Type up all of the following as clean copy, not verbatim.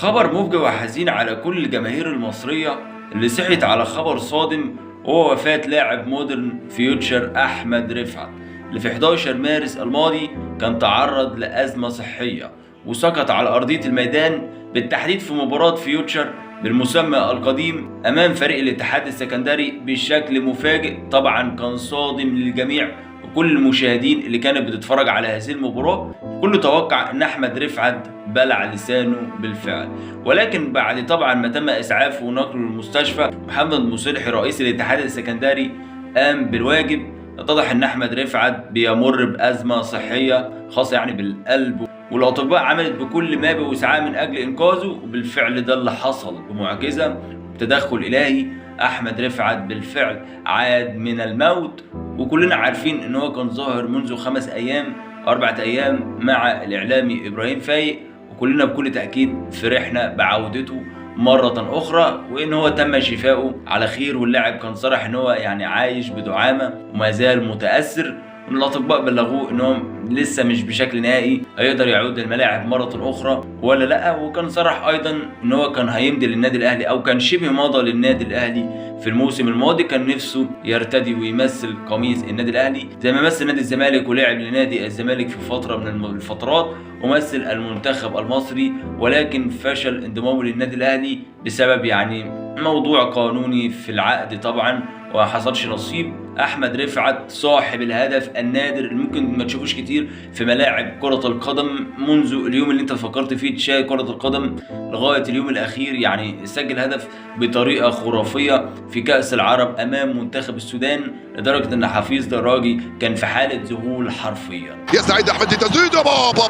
خبر مفجع وحزين على كل الجماهير المصرية اللي صحيت على خبر صادم، وهو وفاة لاعب مودرن فيوتشر أحمد رفعت اللي في 11 مارس الماضي كان تعرض لأزمة صحية وسقط على أرضية الميدان، بالتحديد في مباراة فيوتشر بالمسمى القديم أمام فريق الاتحاد السكندري بشكل مفاجئ. طبعا كان صادم للجميع وكل المشاهدين اللي كانت بتتفرج على هذه المباراة. كله توقع ان احمد رفعت بلع لسانه بالفعل، ولكن بعد طبعا ما تم اسعافه ونقله للمستشفى، محمد مصلحي رئيس الاتحاد السكندري قام بالواجب. اتضح ان احمد رفعت بيمر بازمه صحيه خاصه يعني بالقلب، والاطباء عملت بكل ما بوسعها من اجل انقاذه، وبالفعل ده اللي حصل بمعجزه وتدخل الهي. احمد رفعت بالفعل عاد من الموت، وكلنا عارفين ان هو كان ظاهر منذ 5 ايام 4 ايام مع الاعلامي ابراهيم فايق، وكلنا بكل تاكيد فرحنا بعودته مرة أخرى وإن هو تم شفائه على خير. واللاعب كان صرح إن هو يعني عايش بدعامة وما زال متأثر، وإن الأطباء بلغوه إن هو لسه مش بشكل نهائي هيقدر يعود للملاعب مرة أخرى ولا لأ. وكان صرح أيضا إن هو كان هيمضي للنادي الأهلي أو كان شبه مضى للنادي الأهلي في الموسم الماضي. كان نفسه يرتدي ويمثل قميص النادي الأهلي زي ما مثل نادي الزمالك ولعب لنادي الزمالك في فترة من الفترات ومثل المنتخب المصري، ولكن فشل انضمامه للنادي الأهلي بسبب يعني موضوع قانوني في العقد طبعا، وما حصلش نصيب. احمد رفعت صاحب الهدف النادر اللي ممكن ما تشوفوش كتير في ملاعب كرة القدم منذ اليوم اللي انت فكرت فيه تشاهد كرة القدم لغاية اليوم الاخير. يعني سجل هدف بطريقة خرافية في كأس العرب امام منتخب السودان، لدرجة ان حفيظ دراجي كان في حالة ذهول حرفيا. يا سعيد احمد تسديد يا بابا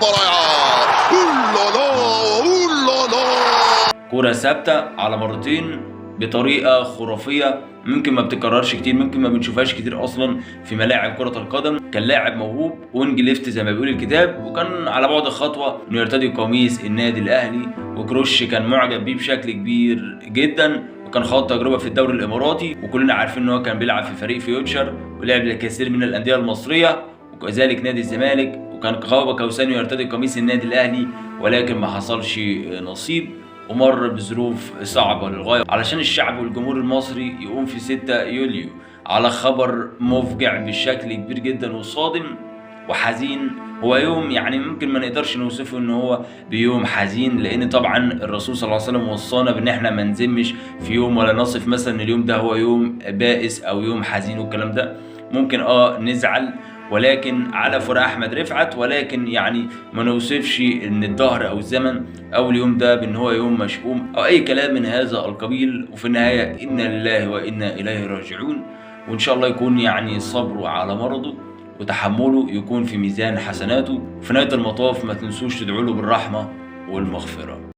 كرة ثابتة على مرتين بطريقة خرافية ممكن ما بتكررش كتير، ممكن ما بنشوفهاش كتير اصلا في ملاعب كرة القدم. كان لاعب موهوب وينج ليفت زي ما بيقول الكتاب، وكان على بعد خطوة انه يرتدي قميص النادي الاهلي، وكروش كان معجب بيه بشكل كبير جدا، وكان خاض تجربة في الدوري الاماراتي، وكلنا عارفين ان هو كان بيلعب في فريق فيوتشر ولعب لكثير من الاندية المصرية وكذلك نادي الزمالك، وكان قاب قوسين يرتدي قميص النادي الاهلي، ولكن ما حصلش نصيب ومر بظروف صعبة للغاية علشان الشعب والجمهور المصري يقوم في 6 يوليو على خبر مفجع بشكل كبير جدا وصادم وحزين. هو يوم يعني ممكن ما نقدرش نوصفه ان هو بيوم حزين، لان طبعا الرسول صلى الله عليه وسلم وصانا بان احنا ما نذمش في يوم ولا نصف مثلا اليوم ده هو يوم بائس او يوم حزين والكلام ده. ممكن نزعل ولكن على فراق احمد رفعت، ولكن يعني ما نوصفش ان الدهر او الزمن او اليوم ده بان هو يوم مشؤوم او اي كلام من هذا القبيل. وفي النهايه انا لله وانا اليه راجعون، وان شاء الله يكون يعني صبره على مرضه وتحمله يكون في ميزان حسناته. وفي نهايه المطاف ما تنسوش تدعوا له بالرحمه والمغفره.